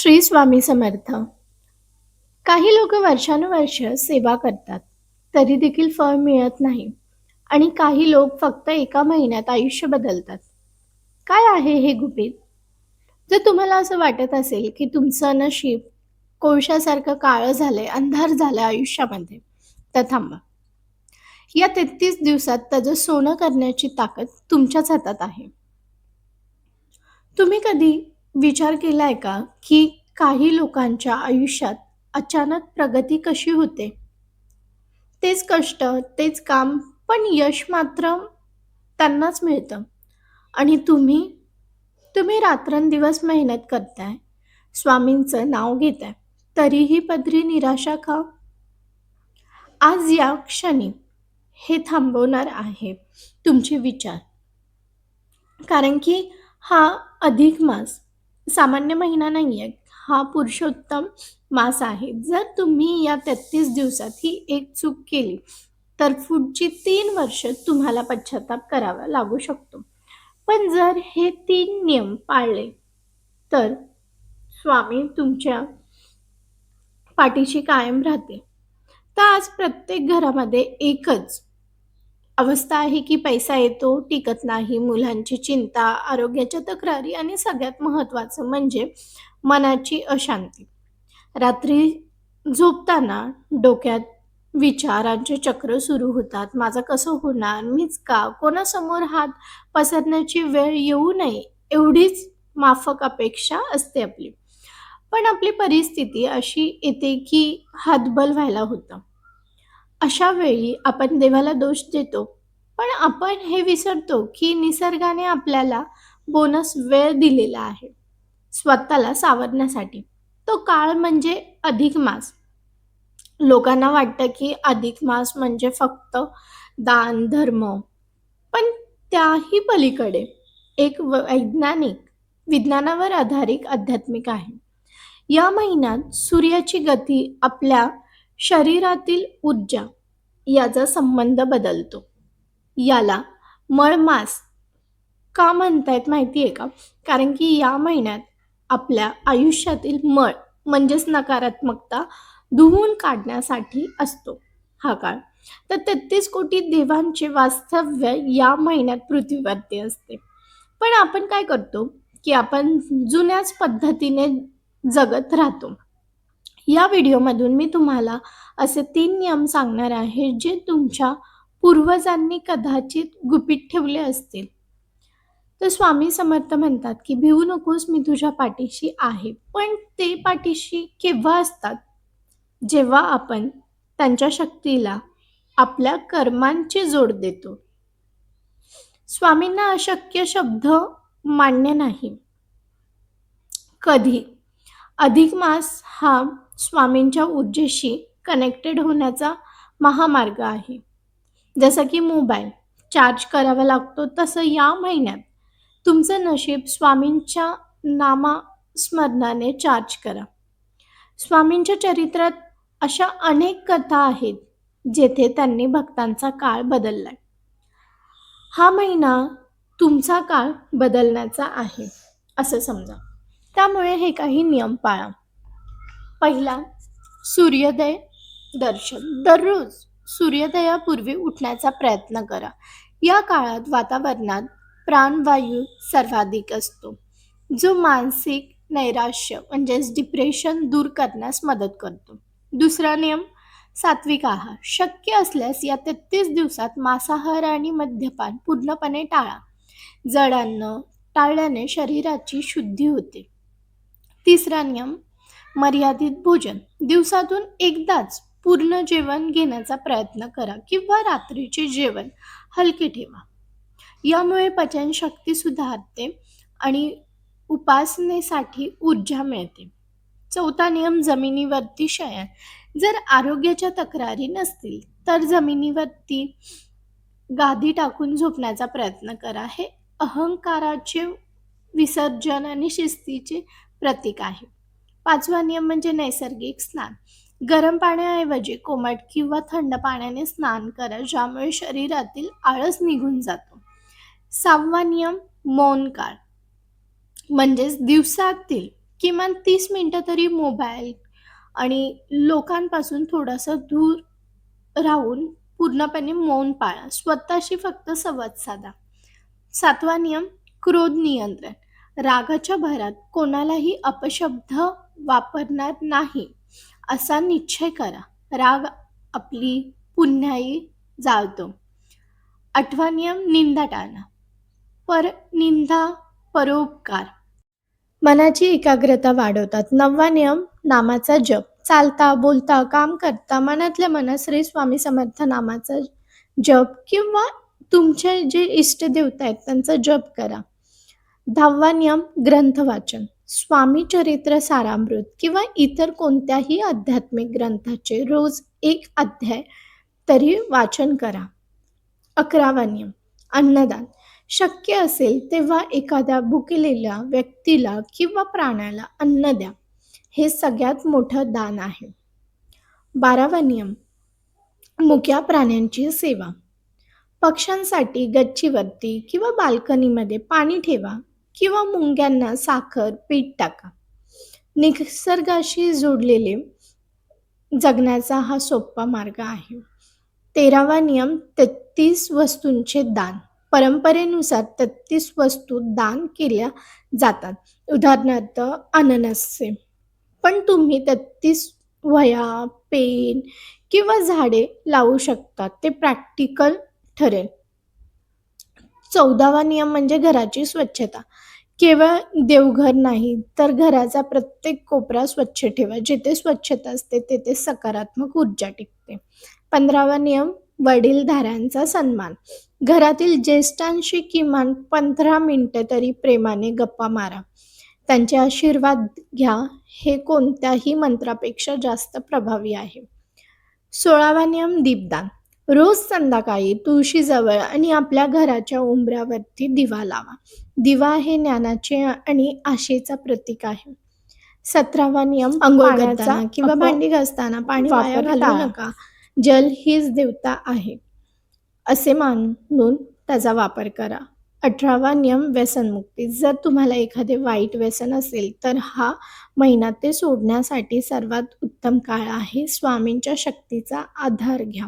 श्री स्वामी समर्थ. काही लोक वर्षानुवर्ष सेवा करतात, तरी देखील फळ मिळत नाही. आणि काही लोक फक्त एका महिन्यात आयुष्य बदलतात. काय आहे हे गुपित? जर तुम्हाला असं वाटत असेल की तुमचं नशीब कोळशासारखं काळं झालंय, अंधार झालाय आयुष्यामध्ये, तर थांबा. या 33 दिवसात त्याचं सोनं करण्याची ताकद तुमच्याच हातात आहे. तुम्ही कधी विचार केलाय का, की काही लोकांच्या आयुष्यात अचानक प्रगती कशी होते? तेच कष्ट, तेच काम, पण यश मात्र त्यांनाच मिळतं. आणि तुम्ही रात्रंदिवस मेहनत करताय, स्वामींचं नाव घेताय, तरीही पदरी निराशा का? आज या क्षणी हे थांबवणार आहे तुमचे विचार. कारण की हा अधिक मास सामान्य महिना नाही आहे. हा पुरुषोत्तम मास आहे. जर तुम्ही या 33 दिवसात ही एक चूक केली, तर पुढची 3 वर्ष तुम्हाला पश्चाताप करावा लागू शकतो. पण जर हे 3 नियम पाळले, तर स्वामी तुमच्या पाठीशी कायम राहतील. तर आज प्रत्येक घरामध्ये एकच अवस्था आहे की पैसा येतो, टिकत नाही, मुलांची चिंता, आरोग्याच्या तक्रारी आणि सगळ्यात महत्त्वाचं म्हणजे मनाची अशांती. रात्री झोपताना डोक्यात विचारांचे चक्र सुरू होतात. माझं कसं होणार? मीच का? कोणासमोर हात पसरण्याची वेळ येऊ नये, एवढीच माफक अपेक्षा असते आपली. पण आपली परिस्थिती अशी येते की हतबल व्हायला होतं. अशा वेळी आपण देवाला दोष देतो. पण आपण हे विसरतो की निसर्गाने आपल्याला बोनस वेळ दिलेला आहे, स्वतःला सावरण्यासाठी. तो काळ म्हणजे अधिक मास. लोकांना वाटतं की अधिक मास म्हणजे फक्त दान, धर्म. पण त्याही पलीकडे एक विज्ञानावर आधारित आध्यात्मिक आहे. या महिन्यात सूर्याची गती आपल्या शरीरातील ऊर्जा याचा संबंध बदलतो. याला मळमास का म्हणतायत माहिती आहे का? कारण की या महिन्यात आपल्या आयुष्यातील मळ म्हणजेच नकारात्मकता धुवून काढण्यासाठी असतो हा काळ. तर 33 कोटी देवांचे वास्तव्य या महिन्यात पृथ्वीवरती असते. पण आपण काय करतो, की आपण जुन्याच पद्धतीने जगत राहतो. या व्हिडिओमधून मी तुम्हाला असे 3 नियम सांगणार आहे, जे तुमच्या पूर्वजांनी कदाचित गुपित ठेवले असतील. तर स्वामी समर्थ म्हणतात, की "भिवू नकोस, मी तुझ्या पाठीशी आहे." पण ते पाठीशी केव्हा असतात? जेव्हा आपण त्यांच्या शक्तीला आपल्या कर्मांची जोड देतो. स्वामींना अशक्य शब्द मान्य नाही. कधी अधिक मास हा स्वामींच्या ऊर्जेशी कनेक्टेड होण्याचा महामार्ग आहे. जसं की मोबाईल चार्ज करावा लागतो, तसं या महिन्यात तुमचं नशीब स्वामींच्या नामस्मरणाने चार्ज करा. स्वामींच्या चरित्रात अशा अनेक कथा आहेत, जेथे त्यांनी भक्तांचा काळ बदललाय. हा महिना तुमचा काळ बदलण्याचा आहे असं समजा. त्यामुळे हे काही नियम पाळा. पहिला, सूर्योदय दर्शन. दररोज सूर्योदयापूर्वी उठण्याचा प्रयत्न करा. या काळात वातावरणात प्राणवायू सर्वाधिक असतो, जो मानसिक नैराश्य म्हणजेच डिप्रेशन दूर करण्यास मदत करतो. दुसरा नियम, सात्विक आहार. शक्य असल्यास या 33 दिवसात मांसाहार आणि मद्यपान पूर्णपणे टाळा. जड अन्न टाळल्याने शरीराची शुद्धी होते. तिसरा नियम, मर्यादित भोजन. दिवसातून एकदाच पूर्ण जेवण घेण्याचा प्रयत्न करा किंवा रात्रीचे जेवण हलके ठेवा. यामुळे पचनशक्ती सुधारते आणि उपासनेसाठी ऊर्जा मिळते. चौथा नियम, जमिनीवरती शयन. जर आरोग्याच्या तक्रारी नसतील, तर जमिनीवरती गादी टाकून झोपण्याचा प्रयत्न करा. हे अहंकाराचे विसर्जन आणि शिस्तीचे प्रतीक आहे. पाचवा नियम म्हणजे नैसर्गिक स्नान. गरम पाण्याऐवजी कोमट किंवा थंड पाण्याने स्नान करा, ज्यामुळे शरीरातील आळस निघून जातो. सहावा नियम, मौन काळ. म्हणजेच दिवसातील किमान 30 मिनिटं तरी मोबाईल आणि लोकांपासून थोडासा दूर राहून पूर्णपणे मौन पाळा. स्वतःशी फक्त संवाद साधा. 7वा नियम क्रोध नियंत्रण. रागाच्या भरात कोणालाही अपशब्द वापरणार नाही असा निश्चय करा. राग आपली पुण्याई जाळतो. 8वा नियम निंदा टाळणं. निंदा परोपकार मनाची एकाग्रता वाढवतात. 9वा नियम नामाचा जप. चालता, बोलता, काम करता मनातल्या मनात श्री स्वामी समर्थ नामाचा जप किंवा तुमचे जे इष्टदेवता आहेत त्यांचा जप करा. 10वा नियम ग्रंथ वाचन. स्वामी चरित्र सारामृत किंवा इतर कोणत्याही आध्यात्मिक ग्रंथाचे रोज एक अध्याय तरी वाचन करा. 11वा नियम अन्नदान. शक्य असेल तेव्हा एखाद्या भुकेलेल्या व्यक्तीला किंवा प्राण्याला अन्न द्या. हे सगळ्यात मोठं दान आहे. 12वा नियम मुक्या प्राण्यांची सेवा. पक्ष्यांसाठी गच्चीवरती किंवा बाल्कनीमध्ये पाणी ठेवा किंवा मुंग्यांना साखर, पीठ टाका. निसर्गाशी जोडलेले जगण्याचा हा सोपा मार्ग आहे. 13वा नियम 33 वस्तूंचे दान. परंपरेनुसार 33 वस्तू दान केल्या जातात. उदाहरणार्थ अननसचे. पण तुम्ही 33 वह्या, पेन किंवा झाडे लावू शकता. ते प्रॅक्टिकल ठरेल. 14वा नियम म्हणजे घराची स्वच्छता. केवळ देवघर नाही तर घराचा प्रत्येक कोपरा स्वच्छ ठेवा. जिथे स्वच्छता असते तिथे सकारात्मक ऊर्जा टिकते. 15वा नियम वडीलधाऱ्यांचा सन्मान. घरातील ज्येष्ठांशी किमान 15 मिनिटं तरी प्रेमाने गप्पा मारा. त्यांचे आशीर्वाद घ्या. हे कोणत्याही मंत्रापेक्षा जास्त प्रभावी आहे. 16वा नियम दीपदान. रोज संध्याकाळी तुळशीजवळ आणि आपल्या घराच्या उंबऱ्यावरती दिवा लावा. दिवा हे ज्ञानाचे आणि आशेचा प्रतीक आहे. 17वा नियम अंघोळ करताना किंवा भांडी घासताना पाणी वाया घालवू नका. जल हीच देवता आहे असे मानून त्याचा वापर करा. 18वा नियम व्यसनमुक्ती. जर तुम्हाला एखादे वाईट व्यसन असेल तर हा महिना ते सोडण्यासाठी सर्वात उत्तम काळ आहे. स्वामींच्या शक्तीचा आधार घ्या.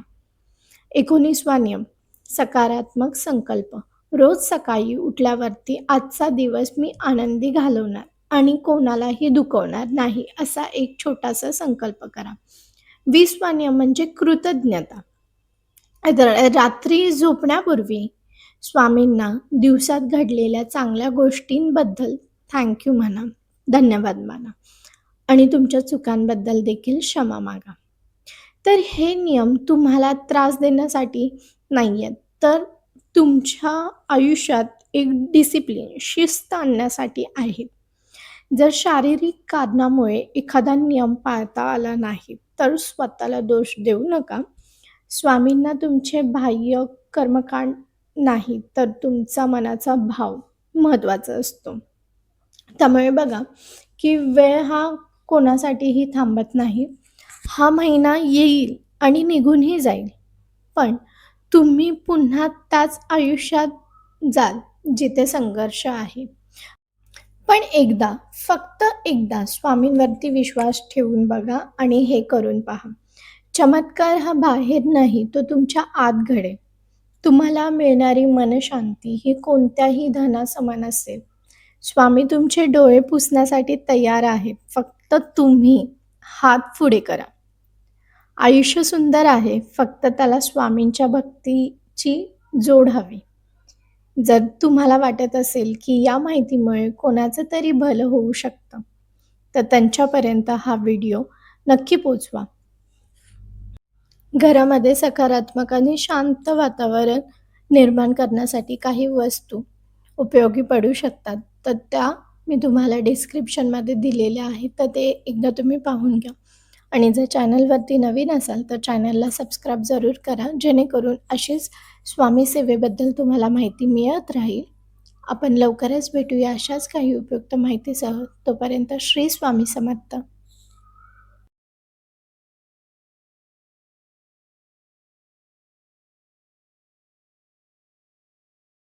19वा नियम सकारात्मक संकल्प. रोज सकाळी उठल्यावरती आजचा दिवस मी आनंदी घालवणार आणि कोणालाही दुखवणार नाही असा एक छोटासा संकल्प करा. 20वा नियम म्हणजे कृतज्ञता. रात्री झोपण्यापूर्वी स्वामींना दिवसात घडलेल्या चांगल्या गोष्टींबद्दल थँक्यू म्हणा, धन्यवाद माना आणि तुमच्या चुकांबद्दल देखील क्षमा मागा. तर हे नियम तुम्हाला त्रास देण्यासाठी नाही आहेत, तर तुमच्या आयुष्यात एक डिसिप्लिन, शिस्त आणण्यासाठी आहेत. जर शारीरिक कारणामुळे एखादा नियम पाळता आला नाही तर स्वतःला दोष देऊ नका. स्वामींना तुमचे बाह्य कर्मकांड नाही तर तुमचा मनाचा भाव महत्त्वाचा असतो. त्यामुळे बघा की वेळ हा कोणासाठीही थांबत नाही. हा महिना येईल आणि निघूनही जाईल, पण तुम्ही पुन्हा त्याच आयुष्यात जाल जिथे संघर्ष आहे. पण एकदा, फक्त एकदा स्वामींवरती विश्वास ठेवून बघा आणि हे करून पहा. चमत्कार हा बाहेर नाही, तो तुमच्या आत घडेल. तुम्हाला मिळणारी मनशांती ही कोणत्याही धनासमान असेल. स्वामी तुमचे डोळे पुसण्यासाठी तयार आहेत. फक्त तुम्ही हात पुढे करा. आयुष्य सुंदर आहे, फक्त त्याला स्वामींच्या भक्तीची जोड हवी. जर तुम्हाला वाटत असेल की या माहितीमुळे कोणाचं तरी भलं होऊ शकतं तर त्यांच्यापर्यंत हा व्हिडिओ नक्की पोचवा. घरामध्ये सकारात्मक आणि शांत वातावरण निर्माण करण्यासाठी काही वस्तू उपयोगी पडू शकतात, तर त्या मी तुम्हाला डिस्क्रिप्शनमध्ये दिलेल्या आहेत, तर ते एकदा तुम्ही पाहून घ्या. आणि जर चॅनलवरती नवीन असाल तर चॅनलला सबस्क्राईब जरूर करा, जेणेकरून अशीच स्वामी सेवेबद्दल तुम्हाला माहिती मिळत राहील. आपण लवकरच भेटूया अशाच काही उपयुक्त माहितीसह. तोपर्यंत श्री स्वामी समर्थ.